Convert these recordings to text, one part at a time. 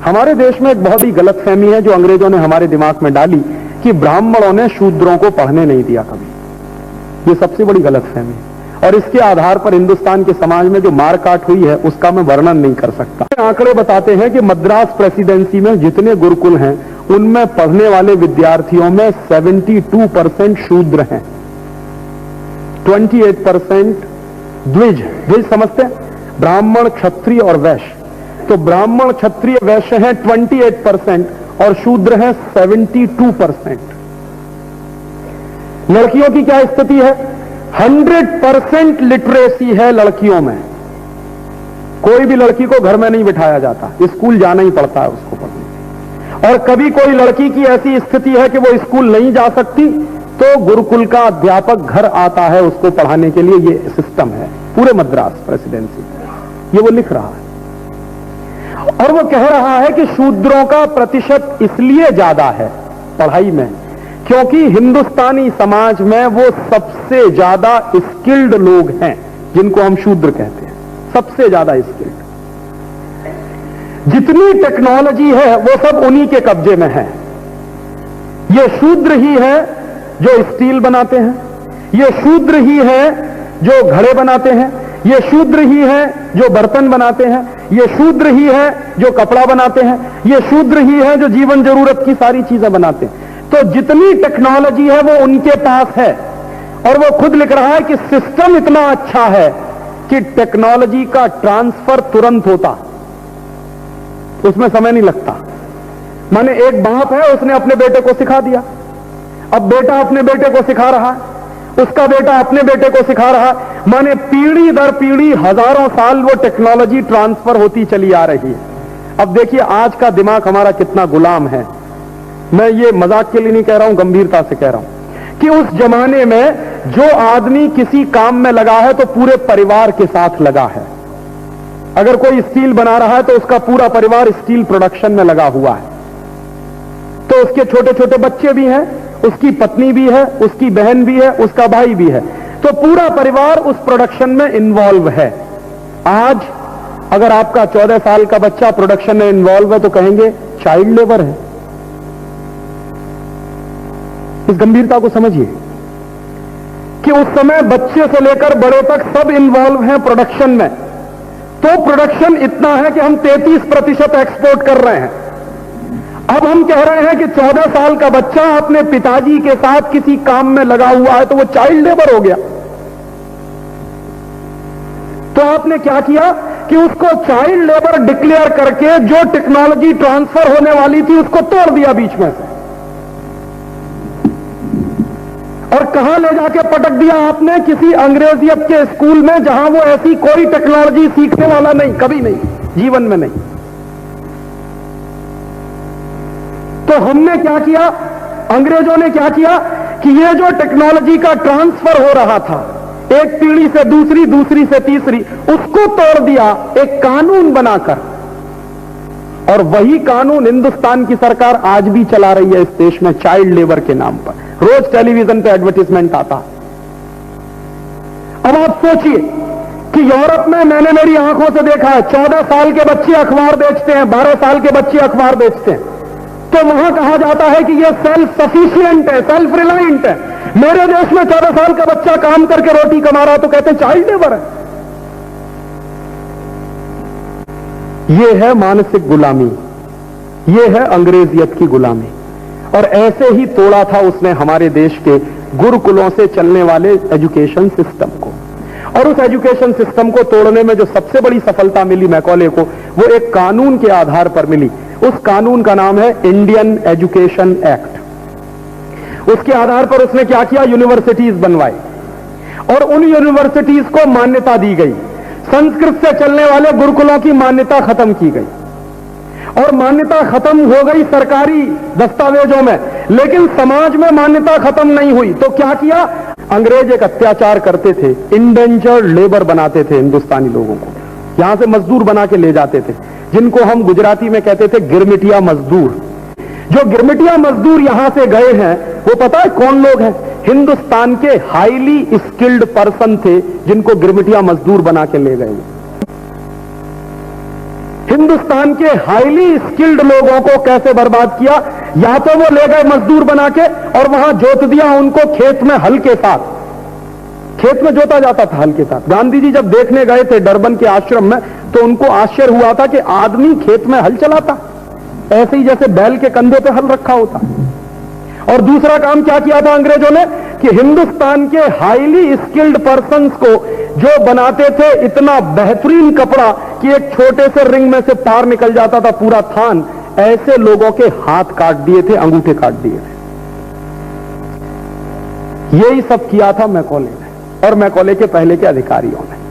हमारे देश में एक बहुत ही गलतफहमी है जो अंग्रेजों ने हमारे दिमाग में डाली कि ब्राह्मणों ने शूद्रों को पढ़ने नहीं दिया कभी। ये सबसे बड़ी गलतफहमी है और इसके आधार पर हिंदुस्तान के समाज में जो मारकाट हुई है उसका मैं वर्णन नहीं कर सकता। आंकड़े बताते हैं कि मद्रास प्रेसिडेंसी में जितने गुरुकुल हैं उनमें पढ़ने वाले विद्यार्थियों में 72% शूद्र हैं, 28% द्विज। द्विज समझते हैं? ब्राह्मण, क्षत्रिय और वैश्य। तो ब्राह्मण, क्षत्रिय, वैश्य हैं 28% और शूद्र हैं 72%। लड़कियों की क्या स्थिति है? 100% लिटरेसी है लड़कियों में। कोई भी लड़की को घर में नहीं बिठाया जाता, स्कूल जाना ही पड़ता है उसको पढ़ने। और कभी कोई लड़की की ऐसी स्थिति है कि वो स्कूल नहीं जा सकती तो गुरुकुल का अध्यापक घर आता है उसको पढ़ाने के लिए। ये सिस्टम है पूरे मद्रास प्रेसिडेंसी, ये वो लिख रहा है। और वो कह रहा है कि शूद्रों का प्रतिशत इसलिए ज्यादा है पढ़ाई में क्योंकि हिंदुस्तानी समाज में वो सबसे ज्यादा स्किल्ड लोग हैं जिनको हम शूद्र कहते हैं, सबसे ज्यादा स्किल्ड। जितनी टेक्नोलॉजी है वो सब उन्हीं के कब्जे में है। ये शूद्र ही है जो स्टील बनाते हैं, ये शूद्र ही है जो घड़े बनाते हैं, ये शूद्र ही है जो बर्तन बनाते हैं, ये शूद्र ही है जो कपड़ा बनाते हैं, ये शूद्र ही है जो जीवन जरूरत की सारी चीजें बनाते हैं। तो जितनी टेक्नोलॉजी है वो उनके पास है। और वो खुद लिख रहा है कि सिस्टम इतना अच्छा है कि टेक्नोलॉजी का ट्रांसफर तुरंत होता, उसमें समय नहीं लगता। माने एक बाप है, उसने अपने बेटे को सिखा दिया, अब बेटा अपने बेटे को सिखा रहा है, उसका बेटा अपने बेटे को सिखा रहा है। माने पीढ़ी दर पीढ़ी हजारों साल वो टेक्नोलॉजी ट्रांसफर होती चली आ रही है। अब देखिए आज का दिमाग हमारा कितना गुलाम है। मैं ये मजाक के लिए नहीं कह रहा हूं, गंभीरता से कह रहा हूं कि उस जमाने में जो आदमी किसी काम में लगा है तो पूरे परिवार के साथ लगा है। अगर कोई स्टील बना रहा है तो उसका पूरा परिवार स्टील प्रोडक्शन में लगा हुआ है। तो उसके छोटे छोटे बच्चे भी हैं, उसकी पत्नी भी है, उसकी बहन भी है, उसका भाई भी है। तो पूरा परिवार उस प्रोडक्शन में इन्वॉल्व है। आज अगर आपका 14 साल का बच्चा प्रोडक्शन में इन्वॉल्व है तो कहेंगे चाइल्ड लेबर है। इस गंभीरता को समझिए कि उस समय बच्चे से लेकर बड़े तक सब इन्वॉल्व हैं प्रोडक्शन में। तो प्रोडक्शन इतना है कि हम 33% एक्सपोर्ट कर रहे हैं। अब हम कह रहे हैं कि 14 साल का बच्चा अपने पिताजी के साथ किसी काम में लगा हुआ है तो वो चाइल्ड लेबर हो गया। तो आपने क्या किया कि उसको चाइल्ड लेबर डिक्लेयर करके जो टेक्नोलॉजी ट्रांसफर होने वाली थी उसको तोड़ दिया बीच में से। और कहां ले जाके पटक दिया आपने? किसी अंग्रेजियत के स्कूल में जहां वो ऐसी कोई टेक्नोलॉजी सीखने वाला नहीं, कभी नहीं, जीवन में नहीं। तो हमने क्या किया, अंग्रेजों ने क्या किया कि ये जो टेक्नोलॉजी का ट्रांसफर हो रहा था एक पीढ़ी से दूसरी, दूसरी से तीसरी, उसको तोड़ दिया एक कानून बनाकर। और वही कानून हिंदुस्तान की सरकार आज भी चला रही है इस देश में चाइल्ड लेबर के नाम पर। रोज टेलीविजन पे एडवर्टाइजमेंट आता। अब आप सोचिए कि यूरोप में मैंने मेरी आंखों से देखा है 14 साल के बच्चे अखबार बेचते हैं, 12 साल के बच्चे अखबार बेचते हैं। तो वहां कहा जाता है कि ये सेल्फ सफिशिएंट है, सेल्फ रिलायंट है। मेरे देश में 14 साल का बच्चा काम करके रोटी कमा रहा तो कहते हैं चाइल्ड लेबर है। ये है मानसिक गुलामी, ये है अंग्रेजियत की गुलामी। और ऐसे ही तोड़ा था उसने हमारे देश के गुरुकुलों से चलने वाले एजुकेशन सिस्टम को। और उस एजुकेशन सिस्टम को तोड़ने में जो सबसे बड़ी सफलता मिली मैकॉले को, वो एक कानून के आधार पर मिली। उस कानून का नाम है इंडियन एजुकेशन एक्ट। उसके आधार पर उसने क्या किया, यूनिवर्सिटीज बनवाई और उन यूनिवर्सिटीज को मान्यता दी गई। संस्कृत से चलने वाले गुरुकुलों की मान्यता खत्म की गई और मान्यता खत्म हो गई सरकारी दस्तावेजों में, लेकिन समाज में मान्यता खत्म नहीं हुई। तो क्या किया, अंग्रेज एक अत्याचार करते थे, इंडेंजर्ड लेबर बनाते थे हिंदुस्तानी लोगों को, यहां से मजदूर बना के ले जाते थे, जिनको हम गुजराती में कहते थे गिरमिटिया मजदूर। जो गिरमिटिया मजदूर यहां से गए हैं वो पता है कौन लोग हैं? हिंदुस्तान के हाईली स्किल्ड पर्सन थे जिनको गिरमिटिया मजदूर बना के ले गए। हिंदुस्तान के हाईली स्किल्ड लोगों को कैसे बर्बाद किया। या तो वो ले गए मजदूर बना के और वहां जोत दिया उनको खेत में हल के साथ, खेत में जोता जाता था हल के साथ। गांधी जी जब देखने गए थे डरबन के आश्रम में तो उनको आश्चर्य हुआ था कि आदमी खेत में हल चलाता, ऐसे ही जैसे बैल के कंधे पे हल रखा होता। और दूसरा काम क्या किया था अंग्रेजों ने कि हिंदुस्तान के हाईली स्किल्ड पर्सन्स को जो बनाते थे इतना बेहतरीन कपड़ा कि एक छोटे से रिंग में से पार निकल जाता था पूरा थान, ऐसे लोगों के हाथ काट दिए थे, अंगूठे काट दिए थे। यही सब किया था मैकॉले ने और मैकॉले के पहले के अधिकारियों ने।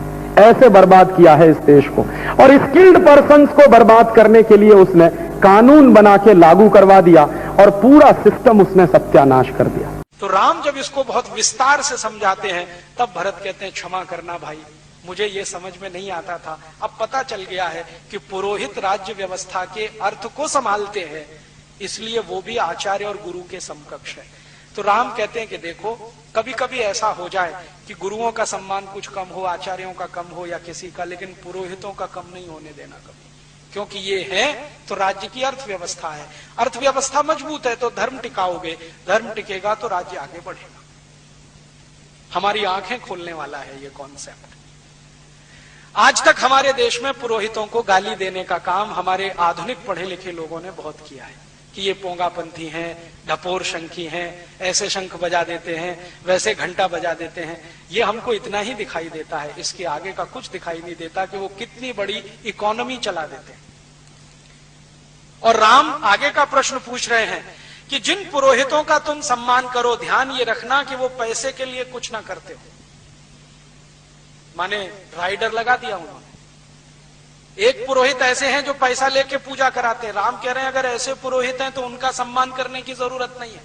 ऐसे बर्बाद किया है इस देश को। और स्किल्ड पर्सन्स को बर्बाद करने के लिए उसने कानून बना के लागू करवा दिया और पूरा सिस्टम उसने सत्यानाश कर दिया। तो राम जब इसको बहुत विस्तार से समझाते हैं तब भरत कहते हैं क्षमा करना भाई, मुझे ये समझ में नहीं आता था, अब पता चल गया है कि पुरोहित राज्य व्यवस्था के अर्थ को संभालते हैं, इसलिए वो भी आचार्य और गुरु के समकक्ष है। तो राम कहते हैं कि देखो कभी कभी ऐसा हो जाए कि गुरुओं का सम्मान कुछ कम हो, आचार्यों का कम हो या किसी का, लेकिन पुरोहितों का कम नहीं होने देना कभी, क्योंकि ये है तो राज्य की अर्थव्यवस्था है। अर्थव्यवस्था मजबूत है तो धर्म टिकाओगे, धर्म टिकेगा तो राज्य आगे बढ़ेगा। हमारी आंखें खोलने वाला है ये कॉन्सेप्ट। आज तक हमारे देश में पुरोहितों को गाली देने का काम हमारे आधुनिक पढ़े लिखे लोगों ने बहुत किया है कि ये पोंगापंथी हैं, ढपोर शंखी हैं, ऐसे शंख बजा देते हैं, वैसे घंटा बजा देते हैं। ये हमको इतना ही दिखाई देता है, इसके आगे का कुछ दिखाई नहीं देता कि वो कितनी बड़ी इकोनॉमी चला देते हैं। और राम आगे का प्रश्न पूछ रहे हैं कि जिन पुरोहितों का तुम सम्मान करो, ध्यान ये रखना कि वो पैसे के लिए कुछ ना करते हो। माने राइडर लगा दिया उन्होंने। एक पुरोहित ऐसे हैं जो पैसा लेके पूजा कराते हैं। राम कह रहे हैं अगर ऐसे पुरोहित हैं तो उनका सम्मान करने की जरूरत नहीं है,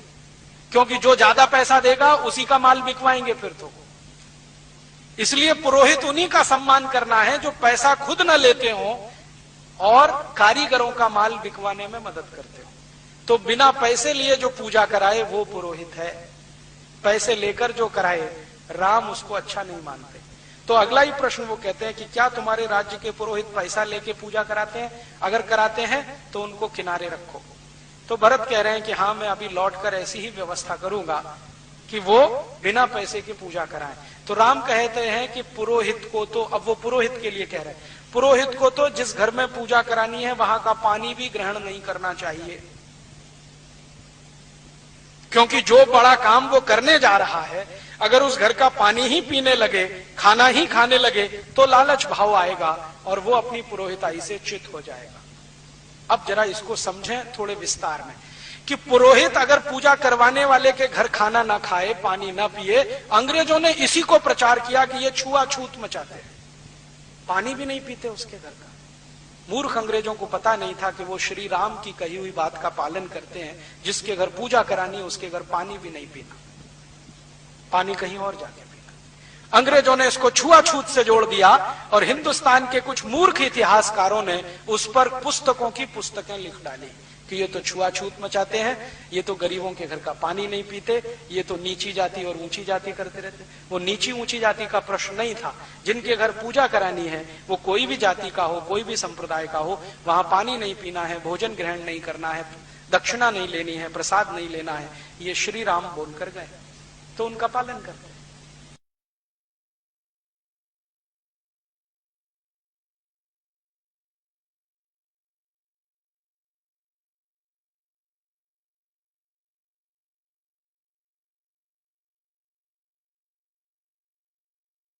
क्योंकि जो ज्यादा पैसा देगा उसी का माल बिकवाएंगे फिर तो। इसलिए पुरोहित उन्हीं का सम्मान करना है जो पैसा खुद न लेते हो और कारीगरों का माल बिकवाने में मदद करते हो। तो बिना पैसे लिए जो पूजा कराए वो पुरोहित है, पैसे लेकर जो कराए राम उसको अच्छा नहीं मानते। तो अगला ही प्रश्न वो कहते हैं कि क्या तुम्हारे राज्य के पुरोहित पैसा लेके पूजा कराते हैं? अगर कराते हैं तो उनको किनारे रखो। तो भरत कह रहे हैं कि हाँ, मैं अभी लौटकर ऐसी ही व्यवस्था करूंगा कि वो बिना पैसे की पूजा कराएं। तो राम कहते हैं कि पुरोहित को तो, अब वो पुरोहित के लिए कह रहे हैं, पुरोहित को तो जिस घर में पूजा करानी है वहां का पानी भी ग्रहण नहीं करना चाहिए, क्योंकि जो बड़ा काम वो करने जा रहा है अगर उस घर का पानी ही पीने लगे, खाना ही खाने लगे तो लालच भाव आएगा और वो अपनी पुरोहिताई से च्युत हो जाएगा। अब जरा इसको समझें थोड़े विस्तार में कि पुरोहित अगर पूजा करवाने वाले के घर खाना ना खाए, पानी ना पिए, अंग्रेजों ने इसी को प्रचार किया कि ये छुआछूत मचाते हैं, पानी भी नहीं पीते उसके घर का। मूर्ख अंग्रेजों को पता नहीं था कि वो श्री राम की कही हुई बात का पालन करते हैं। जिसके घर पूजा करानी है उसके घर पानी भी नहीं पीना, पानी कहीं और जाके पीना। अंग्रेजों ने इसको छुआछूत से जोड़ दिया और हिंदुस्तान के कुछ मूर्ख इतिहासकारों ने उस पर पुस्तकों की पुस्तकें लिख डाली कि ये तो छुआछूत मचाते हैं, ये तो गरीबों के घर का पानी नहीं पीते, ये तो नीची जाति और ऊंची जाति करते रहते। वो नीची ऊंची जाति का प्रश्न नहीं था, जिनके घर पूजा करानी है वो कोई भी जाति का हो, कोई भी संप्रदाय का हो, वहां पानी नहीं पीना है, भोजन ग्रहण नहीं करना है, दक्षिणा नहीं लेनी है, प्रसाद नहीं लेना है, ये श्री राम बोलकर गए तो उनका पालन करते।